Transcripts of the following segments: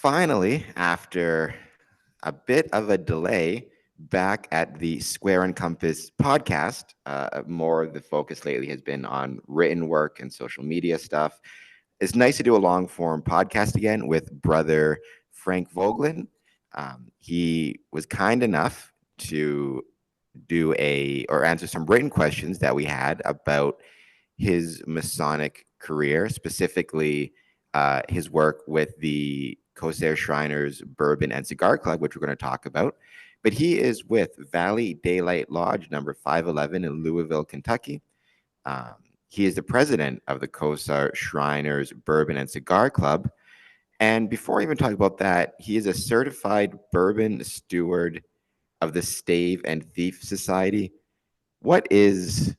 finally, after a bit of a delay, back at the Square and Compass podcast. More of the focus lately has been on written work and social media stuff. It's nice to do a long form podcast again with brother Frank Voegtlin. He was kind enough to answer some written questions that we had about his Masonic career, specifically his work with the Kosair Shriners Bourbon and Cigar Club, which we're going to talk about. But he is with Valley Daylight Lodge number 511 in Louisville, Kentucky. Um, he is the president of the Kosair Shriners Bourbon and Cigar Club. And before I even talk about that, he is a certified bourbon steward of the Stave and Thief Society. What is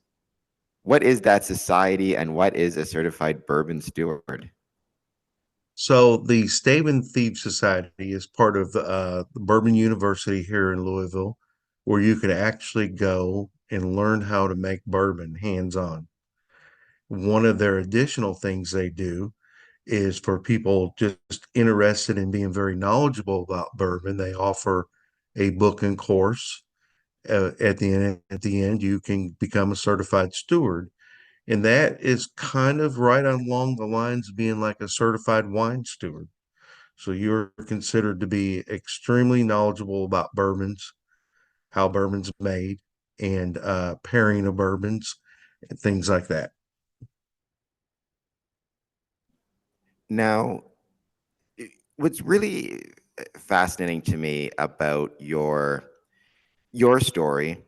that society, and what is a certified bourbon steward? So the Stave and Thief Society is part of the Bourbon University here in Louisville, where you can actually go and learn how to make bourbon hands-on. One of their additional things they do is for people just interested in being very knowledgeable about bourbon. They offer a book and course. At the end, you can become a certified steward, and that is kind of right along the lines of being like a certified wine steward. So you're considered to be extremely knowledgeable about bourbons, how bourbon's made, and pairing of bourbons, and things like that. Now, what's really fascinating to me about your story,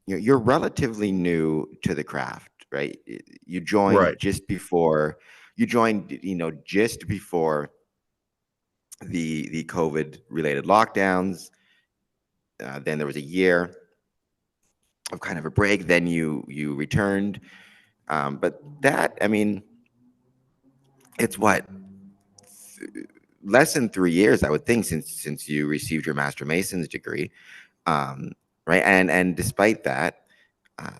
you're relatively new to the craft, right? You joined Right. just before just before the COVID related lockdowns. Then there was a year of kind of a break. Then you returned, but that I mean, it's what less than 3 years, I would think, since you received your Master Mason's degree, um, right? And despite that, uh,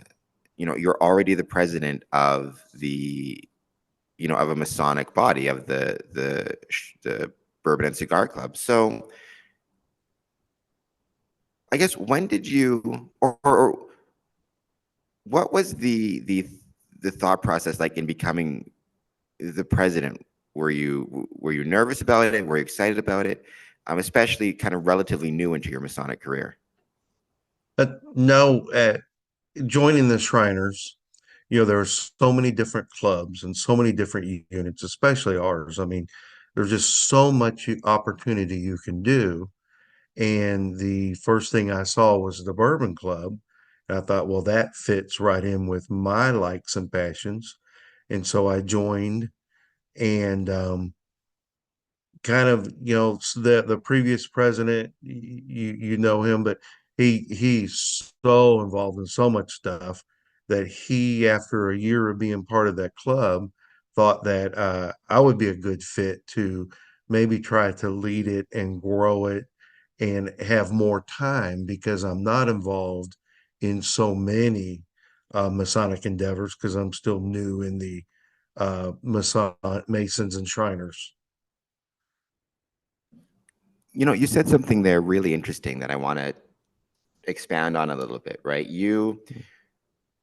you're already the president of of a Masonic body of the Bourbon and Cigar Club. So I guess when did you or what was the thought process like in becoming the president? Were you nervous about it? Were you excited about it? Especially kind of relatively new into your Masonic career. But no, joining the Shriners, there are so many different clubs and so many different units, especially ours. I mean, there's just so much opportunity you can do. And the first thing I saw was the Bourbon Club. And I thought, well, that fits right in with my likes and passions. And so I joined, and kind of, the previous president, you know him, but he's so involved in so much stuff that he, after a year of being part of that club, thought that I would be a good fit to maybe try to lead it and grow it and have more time, because I'm not involved in so many Masonic endeavors, because I'm still new in the Masons and Shriners. You said something there really interesting that I want to expand on a little bit, right? You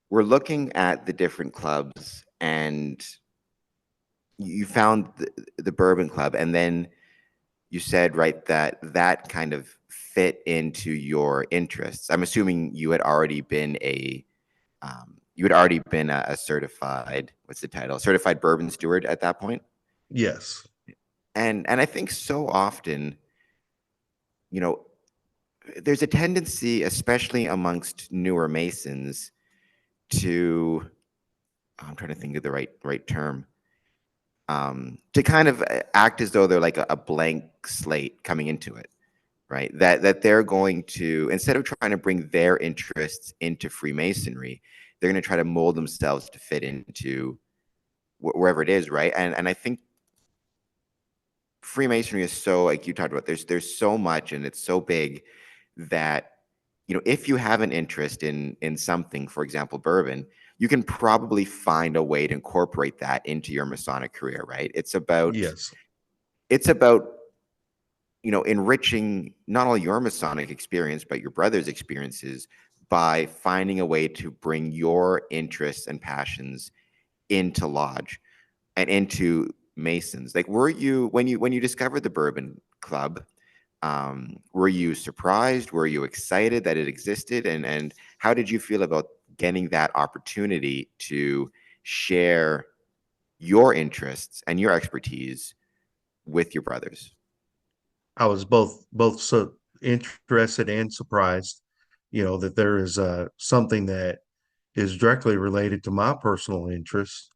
were looking at the different clubs and you found the Bourbon Club, and then you said, right, that kind of fit into your interests. I'm assuming you had already been a certified, what's the title? Certified bourbon steward at that point. Yes. And I think so often, you know, there's a tendency, especially amongst newer Masons, to I'm trying to think of the right term, to kind of act as though they're like a blank slate coming into it, right? That they're going to, instead of trying to bring their interests into Freemasonry, they're going to try to mold themselves to fit into wherever it is, right? And I think Freemasonry is so, like you talked about, there's so much and it's so big that if you have an interest in something, for example, bourbon, you can probably find a way to incorporate that into your Masonic career, right? It's about Yes. it's about enriching not only your Masonic experience, but your brother's experiences by finding a way to bring your interests and passions into Lodge and into Masons. Like, were you when you discovered the Bourbon Club, were you surprised? Were you excited that it existed? And how did you feel about getting that opportunity to share your interests and your expertise with your brothers? I was both so interested and surprised, that there is something that is directly related to my personal interests,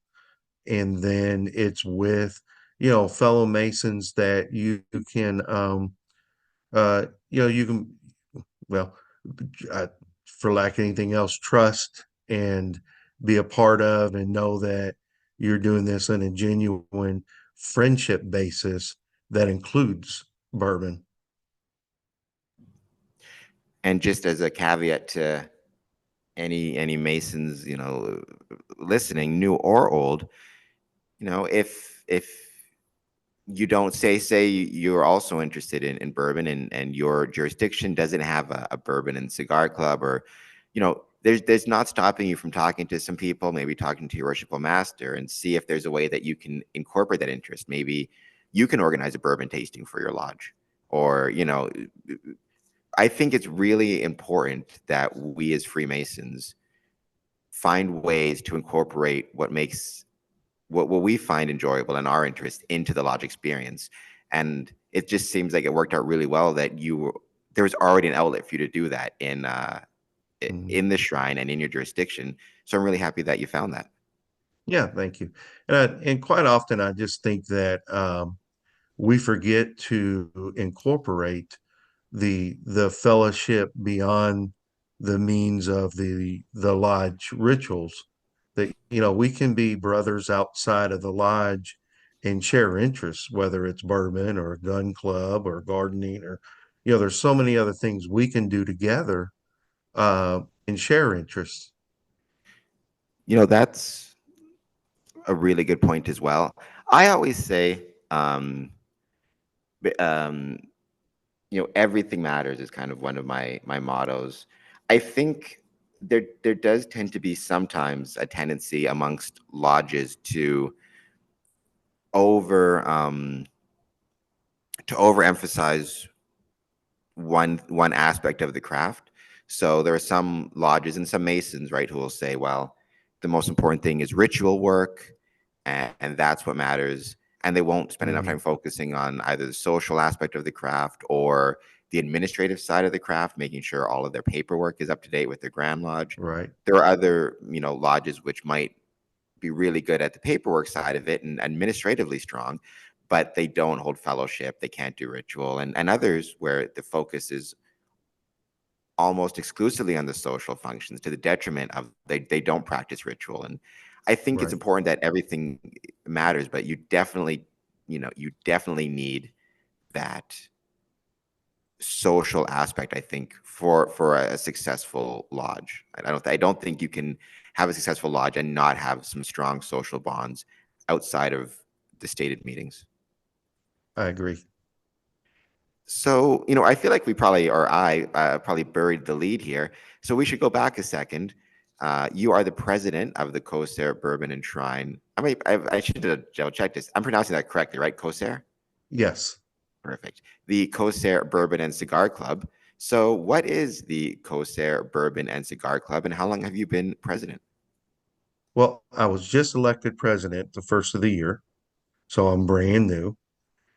and then it's with fellow Masons that you can you can, well, uh, for lack of anything else, trust and be a part of, and know that you're doing this on a genuine friendship basis that includes bourbon. And just as a caveat to any Masons, listening, new or old, if you don't say you're also interested in bourbon, and your jurisdiction doesn't have a bourbon and cigar club, or there's not stopping you from talking to some people, maybe talking to your worshipful master, and see if there's a way that you can incorporate that interest. Maybe you can organize a bourbon tasting for your lodge, or I think it's really important that we as Freemasons find ways to incorporate what we find enjoyable and our interest into the lodge experience. And it just seems like it worked out really well that there was already an outlet for you to do that Mhm. in the shrine and in your jurisdiction. So I'm really happy that you found that. Yeah, thank you. And quite often, I just think that we forget to incorporate the fellowship beyond the means of the lodge rituals. That we can be brothers outside of the lodge and share interests, whether it's bourbon or a gun club or gardening, or there's so many other things we can do together and share interests. That's a really good point as well. I always say, b- um, everything matters is kind of one of my mottos. I think there does tend to be sometimes a tendency amongst lodges over um, to overemphasize one aspect of the craft. So there are some lodges and some Masons, right, who will say, well, the most important thing is ritual work, and that's what matters. And they won't spend enough time Mhm. focusing on either the social aspect of the craft or the administrative side of the craft, making sure all of their paperwork is up to date with their Grand Lodge. Right, There are other, lodges which might be really good at the paperwork side of it and administratively strong, but they don't hold fellowship. They can't do ritual, and others where the focus is almost exclusively on the social functions to the detriment of they don't practice ritual. And I think it's right. important that everything matters, but you definitely need that social aspect, I think, for a successful lodge. I don't think you can have a successful lodge and not have some strong social bonds outside of the stated meetings. I agree. So, I feel like we probably, or I probably buried the lead here. So we should go back a second. You are the president of the Kosair Bourbon and Shrine. I should double check this. I'm pronouncing that correctly, right? Kosair? Yes. Perfect. The Kosair Bourbon and Cigar Club. So, what is the Kosair Bourbon and Cigar Club, and how long have you been president? Well, I was just elected president the first of the year, so I'm brand new.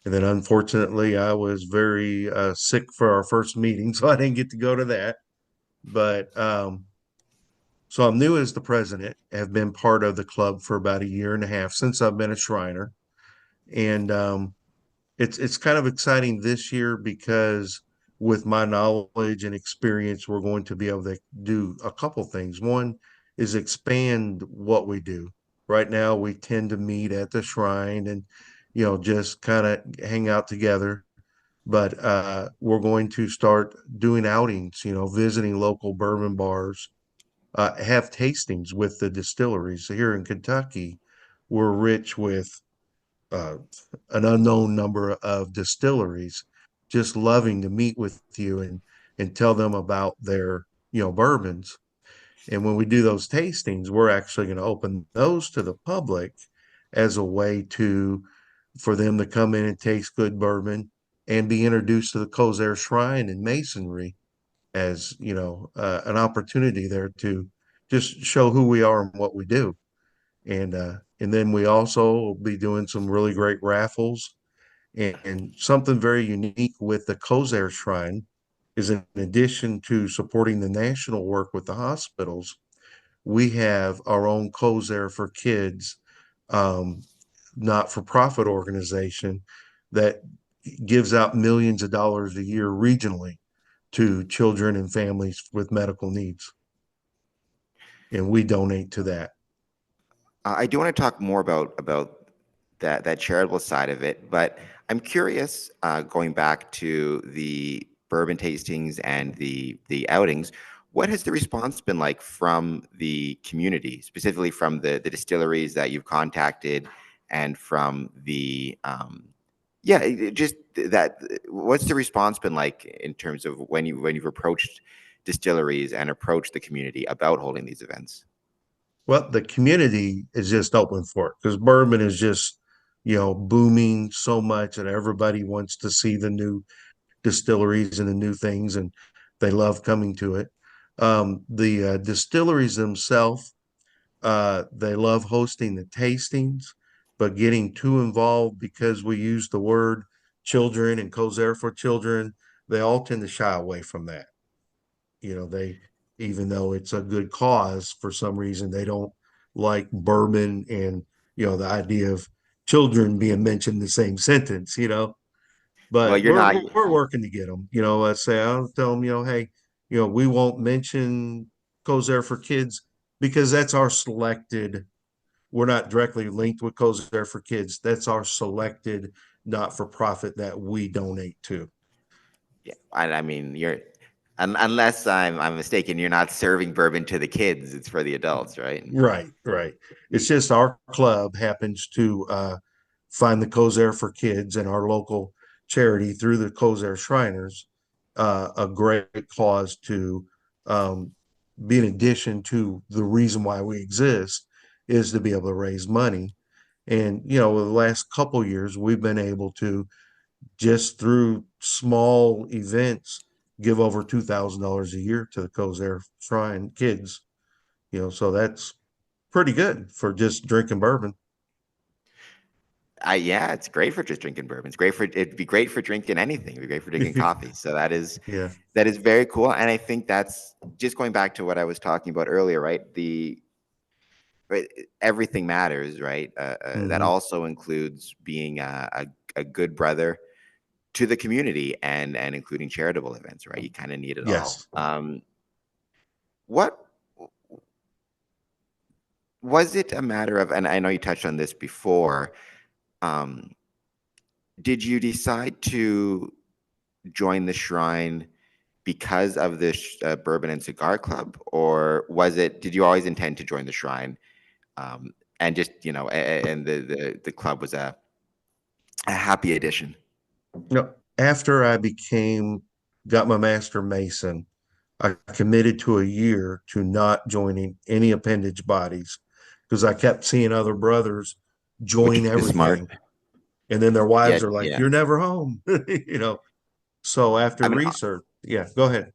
And then unfortunately, I was very sick for our first meeting, so I didn't get to go to that. But so I'm new as the president, have been part of the club for about a year and a half since I've been a Shriner. And it's kind of exciting this year because with my knowledge and experience, we're going to be able to do a couple things. One is expand what we do. Right now, we tend to meet at the shrine and just kind of hang out together. But we're going to start doing outings, visiting local bourbon bars, have tastings with the distilleries. So here in Kentucky, we're rich with uh, an unknown number of distilleries. just loving to meet with you and tell them about their, bourbons. And when we do those tastings, we're actually going to open those to the public as a way to for them to come in and taste good bourbon and be introduced to the Kosair Shrine and Masonry as, an opportunity there to just show who we are and what we do. And then we also will be doing some really great raffles, and something very unique with the Kosair Shrine is, in addition to supporting the national work with the hospitals, we have our own Kosair for Kids, um, not-for-profit organization that gives out millions of dollars a year regionally to children and families with medical needs. And we donate to that. I do want to talk more about that charitable side of it, but I'm curious, going back to the bourbon tastings and the outings, what has the response been like from the community, specifically from the distilleries that you've contacted, and from the yeah, just that. What's the response been like in terms of when you've approached distilleries and approached the community about holding these events? Well, the community is just open for it because bourbon is just, booming so much, and everybody wants to see the new distilleries and the new things, and they love coming to it. The distilleries themselves, they love hosting the tastings, but getting too involved because we use the word children and Kosair for children, they all tend to shy away from that. They, even though it's a good cause, for some reason they don't like bourbon and, the idea of children being mentioned in the same sentence. Well, But you're we're not. we're working to get them. Let's say I'll tell them, hey, we won't mention Kosair for Kids because that's our selected. We're not directly linked with Kosair for Kids. That's our selected not-for-profit that we donate to. Yeah, I mean, unless I'm mistaken, you're not serving bourbon to the kids; it's for the adults, right? Right, right. It's just our club happens to find the Kosair for Kids and our local charity through the Kosair Shriners a great cause to um, be, in addition to the reason why we exist, is to be able to raise money. And the last couple years, we've been able to, just through small events, give over $2,000 a year to the Kosair Shrine kids. So that's pretty good for just drinking bourbon. Yeah, it's great for just drinking bourbon. It'd be great for drinking anything. It'd be great for drinking coffee. So Yeah. that is very cool. And I think that's just going back to what I was talking about earlier, right? Right, everything matters, right? That Hmm. also includes being a good brother to the community, and including charitable events, right? You kind of need it all. Yes. What was it a matter of, and I know you touched on this before, um, did you decide to join the shrine because of the Bourbon and Cigar Club, or did you always intend to join the shrine? And just, and the club was a happy addition. After I got my master mason, I committed to a year to not joining any appendage bodies because I kept seeing other brothers Which join is smart. everything. And then their wives Yeah, are like, yeah. you're never home. you know. So I after mean, research, yeah, go ahead.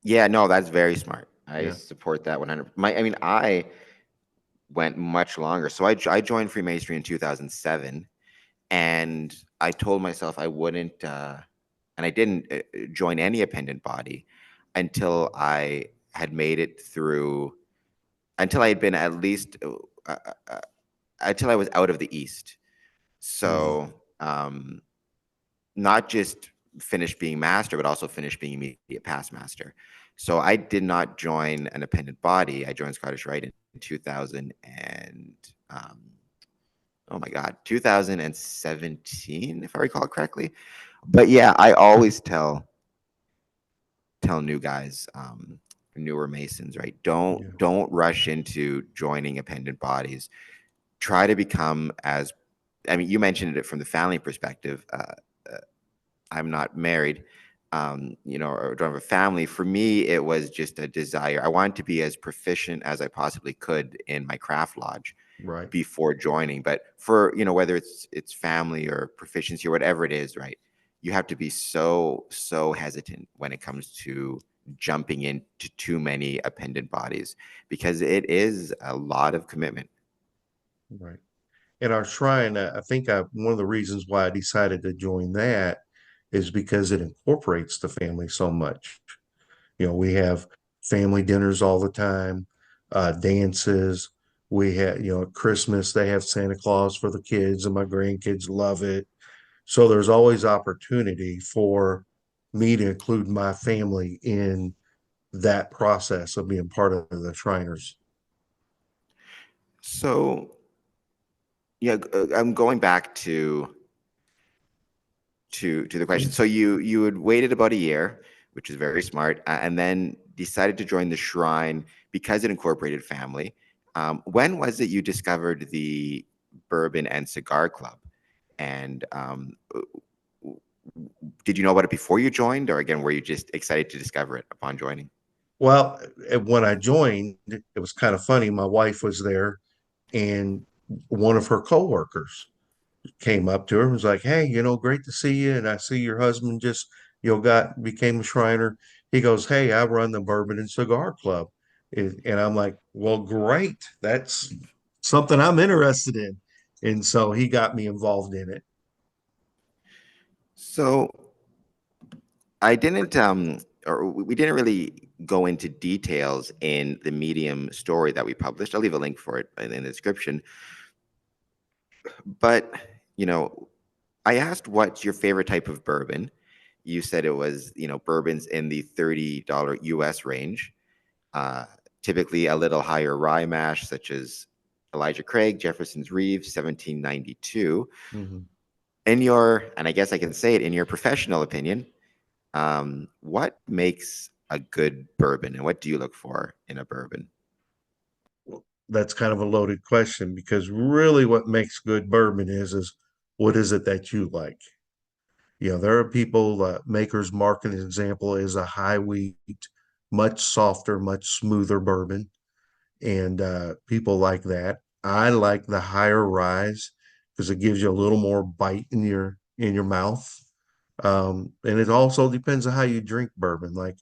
yeah, no, that's very smart. I Yeah. support that 100. I mean, I went much longer. So I joined Freemasonry in 2007, and I told myself I wouldn't, and I didn't join any appendant body until I had made it through, until I had been at least, until I was out of the East. Mm, So, not just finished being master, but also finished being immediate past master. So I did not join an appendant body. I joined Scottish Rite in 2000 and, oh my God, 2017, if I recall correctly. But yeah, I always tell new guys, newer Masons, right? yeah. Don't rush into joining appendant bodies. Try to become as, I mean, you mentioned it from the family perspective. I'm not married, or don't have a family. For me, it was just a desire. I wanted to be as proficient as I possibly could in my craft lodge Right. before joining. But for, whether it's family or proficiency or whatever it is, right? You have to be so hesitant when it comes to jumping into too many appendant bodies, because it is a lot of commitment. Right. In our shrine, I think one of the reasons why I decided to join that is because it incorporates the family so much. We have family dinners all the time, dances. We have, at Christmas, they have Santa Claus for the kids, and my grandkids love it. So there's always opportunity for me to include my family in that process of being part of the Shriners. So, yeah, I'm going back to the question. So you had waited about a year, which is very smart, and then decided to join the shrine because it incorporated family. When was it you discovered the Bourbon and Cigar Club? And did you know about it before you joined, or again, were you just excited to discover it upon joining? Well, when I joined, it was kind of funny. My wife was there, and one of her coworkers came up to her and was like, "Hey, great to see you. And I see your husband just, became a Shriner." He goes, "Hey, I run the Bourbon and Cigar Club." And I'm like, "Well, great. That's something I'm interested in." And so he got me involved in it. So I didn't, or we didn't really go into details in the Medium story that we published. I'll leave a link for it in the description. But, you know, I asked what's your favorite type of bourbon. You said it was, bourbons in the $30 US range, uh, typically a little higher rye mash, such as Elijah Craig, Jefferson's Reeve, 1792. Mhm. And I guess I can say it, in your professional opinion, what makes a good bourbon and what do you look for in a bourbon? That's kind of a loaded question because really what makes good bourbon is what is it that you like? There are people, Maker's Mark, an example, is a high wheat, much softer, much smoother bourbon. And people like that. I like the higher rise because it gives you a little more bite in your mouth. And it also depends on how you drink bourbon. Like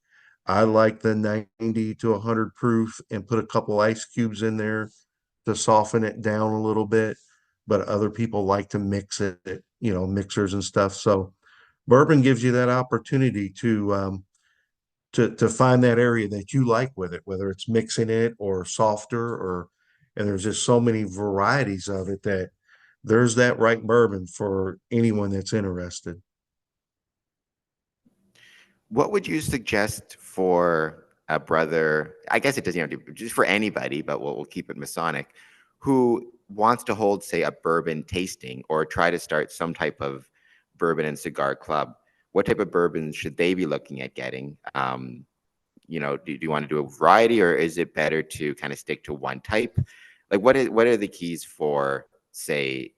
I like the 90 to 100 proof and put a couple ice cubes in there to soften it down a little bit. But other people like to mix it, mixers and stuff. So bourbon gives you that opportunity to find that area that you like with it, whether it's mixing it or softer, and there's just so many varieties of it that there's that right bourbon for anyone that's interested. What would you suggest for a brother? I guess it doesn't, just for anybody, but we'll keep it Masonic, who wants to hold, say, a bourbon tasting or try to start some type of bourbon and cigar club. What type of bourbons should they be looking at getting? Do you want to do a variety, or is it better to kind of stick to one type? Like, what are the keys for, say,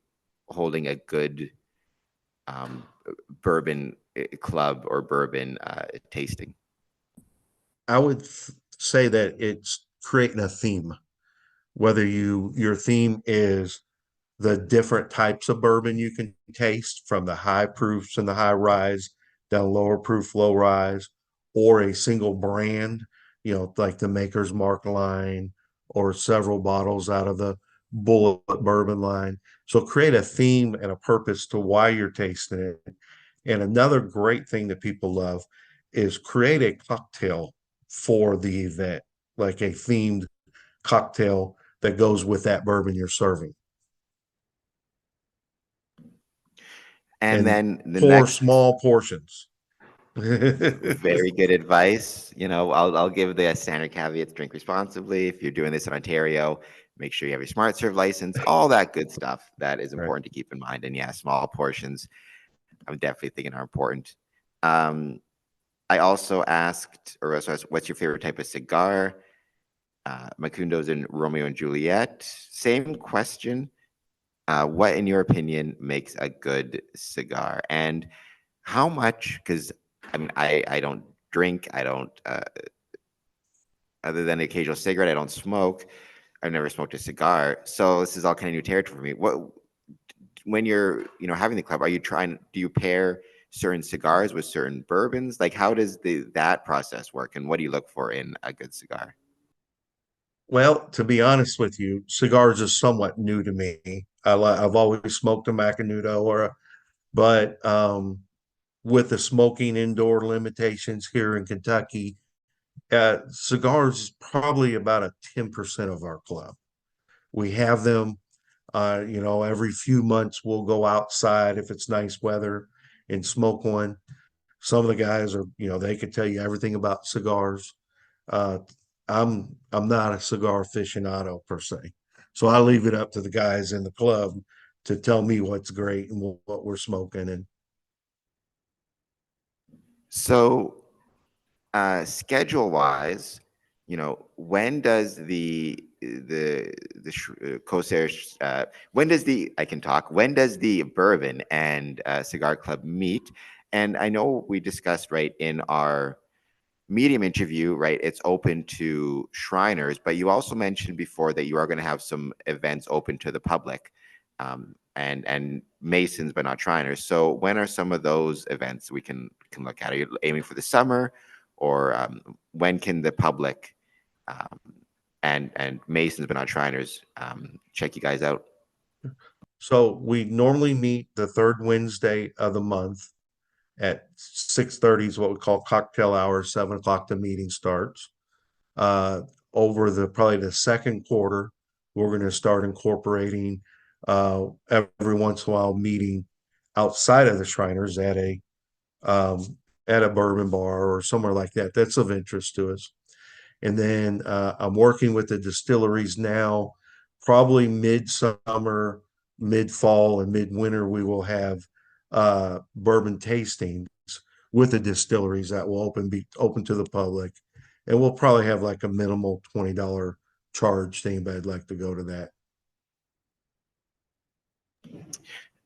holding a good um, bourbon club or bourbon tasting? I would say that it's creating a theme, whether your theme is the different types of bourbon you can taste from the high proofs and the high rise down lower proof, low rise, or a single brand, like the Maker's Mark line or several bottles out of the Bullet bourbon line. So create a theme and a purpose to why you're tasting it. And another great thing that people love is create a cocktail for the event, like a themed cocktail that goes with that bourbon you're serving. And And then the pour next, small portions. very good advice. I'll give the standard caveats: drink responsibly. If you're doing this in Ontario, make sure you have your smart serve license, all that good stuff that is Right. important to keep in mind. And yeah, small portions, I'm definitely thinking are important. Um, I also asked, or also asked, what's your favorite type of cigar? Macundo's in Romeo and Juliet. Same question. What, in your opinion, makes a good cigar? And how much? Because I mean, I don't drink. I don't, other than the occasional cigarette, I don't smoke. I've never smoked a cigar. So this is all kind of new territory for me. What, when you're, having the club, are you trying, do you pair certain cigars with certain bourbons? Like, how does that process work? And what do you look for in a good cigar? Well, to be honest with you, cigars is somewhat new to me. I've always smoked a Macanudo but with the smoking indoor limitations here in Kentucky, cigars is probably about a 10% of our club. We have them, every few months we'll go outside if it's nice weather and smoke one. Some of the guys are, they could tell you everything about cigars. Uh, I'm not a cigar aficionado per se, so I leave it up to the guys in the club to tell me what's great and what we're smoking. And So, schedule wise, when does the Kosair, when does the I can talk, when does the bourbon and cigar club meet? And I know we discussed, right, in our medium interview, right, it's open to Shriners, but you also mentioned before that you are going to have some events open to the public, and Masons, but not Shriners. So when are some of those events we can look at? Are you aiming for the summer, or when can the public, um, and Masons, but not Shriners, check you guys out? so we normally meet the third Wednesday of the month at 6:30 is what we call cocktail hour. 7 o'clock the meeting starts. uh, Over the probably the second quarter, we're going to start incorporating every once in a while meeting outside of the Shriners at a bourbon bar or somewhere like that. That's of interest to us. And then I'm working with the distilleries now. Probably midsummer, mid fall, and midwinter, we will have bourbon tastings with the distilleries that will be open to the public, and we'll probably have like a minimal $20 charge to anybody that'd like to go to that.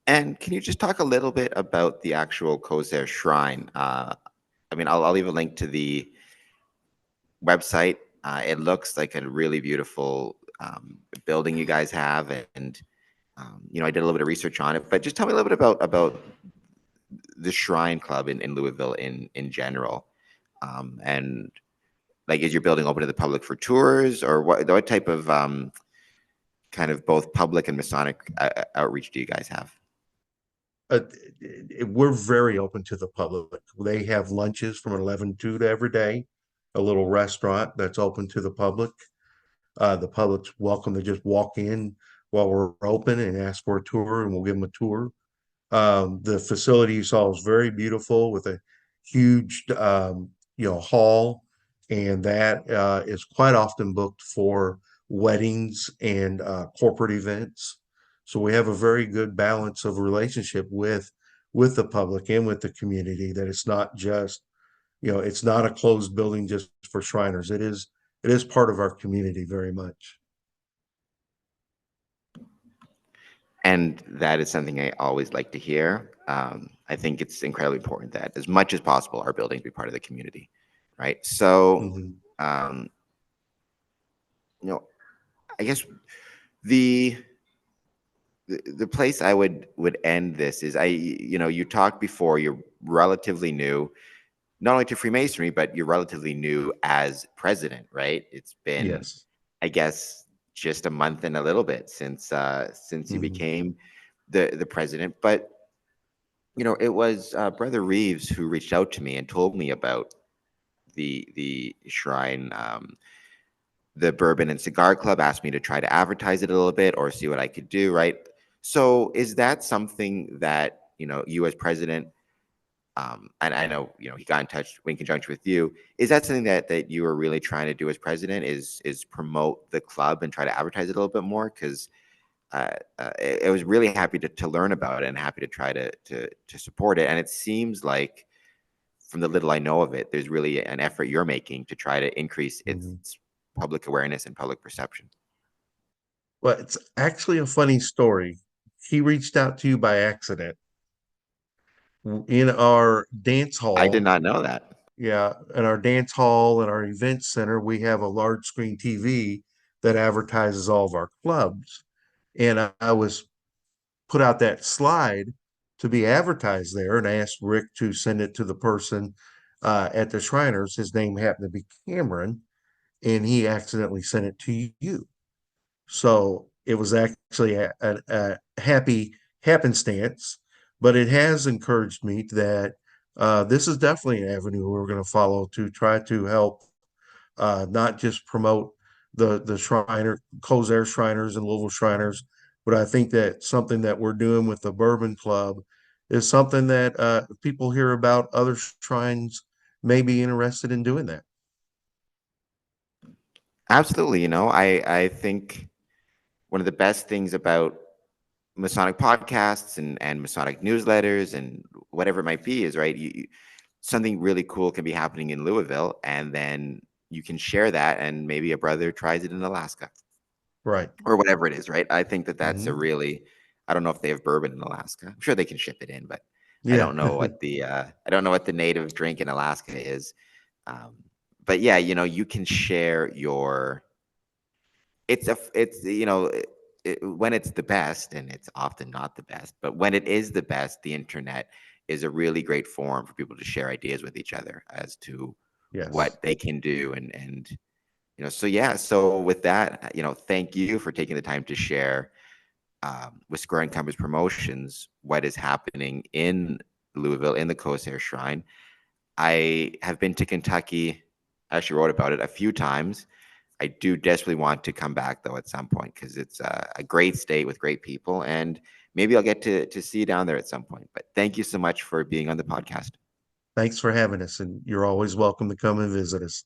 And can you just talk a little bit about the actual Kosair Shrine? I mean, I'll leave a link to the website. It looks like a really beautiful building you guys have, and I did a little bit of research on it. But just tell me a little bit about the Shrine Club in Louisville in general, and like, is your building open to the public for tours, or what type of kind of both public and Masonic outreach do you guys have? uh, we're very open to the public. They have lunches from 11 to every day, a little restaurant that's open to the public. The public's welcome to just walk in while we're open and ask for a tour, and we'll give them a tour. The facility you saw is very beautiful with a huge, hall, and that is quite often booked for weddings and corporate events. So we have a very good balance of relationship with the public and with the community. That it's not just, it's not a closed building just for Shriners. It is part of our community very much. And that is something I always like to hear. I think it's incredibly important that, as much as possible, our buildings be part of the community, right? So, Mhm. um, you know, I guess the the place I would end this is, you talked before, you're relatively new, not only to Freemasonry, but you're relatively new as president, right? It's been, Yes. I guess, just a month and a little bit since you Mhm. became the president. But it was Brother Reeves who reached out to me and told me about the shrine. The Bourbon and Cigar Club asked me to try to advertise it a little bit or see what I could do, right? So is that something that, you as president, and I know, he got in touch in conjunction with you. Is that something that you are really trying to do as president, is promote the club and try to advertise it a little bit more? Because I was really happy to learn about it and happy to try to support it. And it seems like, from the little I know of it, there's really an effort you're making to try to increase its Mhm. public awareness and public perception. Well, it's actually a funny story. He reached out to you by accident. in our dance I did hall. not know that. Yeah, in our dance hall and our event center, we have a large screen TV that advertises all of our clubs. And I was put out that slide to be advertised there, and I asked Rick to send it to the person at the Shriners. His name happened to be Cameron, and he accidentally sent it to you. So it was actually a happy happenstance, but it has encouraged me that this is definitely an avenue we're going to follow to try to help not just promote the Shriner, Kosair Shriners and Louisville Shriners, but I think that something that we're doing with the Bourbon Club is something that people hear about other shrines may be interested in doing that. Absolutely. I think one of the best things about Masonic podcasts and Masonic newsletters and whatever it might be is, right, something really cool can be happening in Louisville, and then you can share that, and maybe a brother tries it in Alaska Right. or whatever it is, right? I think that that's a Mhm. really, I don't know if they have bourbon in Alaska. I'm sure they can ship it in, but I Yeah. don't know what I don't know what the native drink in Alaska is. Um, but yeah, you can share your it's when it's the best, and it's often not the best, but when it is the best, the internet is a really great forum for people to share ideas with each other as to Yes. what they can do. And so yeah, so with that, thank you for taking the time to share with Square and Compass Promotions what is happening in Louisville in the Kosair Shrine. I have been to Kentucky. I actually wrote about it a few times. I do desperately want to come back though at some point, because it's a great state with great people, and maybe I'll get to see you down there at some point. But thank you so much for being on the podcast. Thanks for having us, and you're always welcome to come and visit us.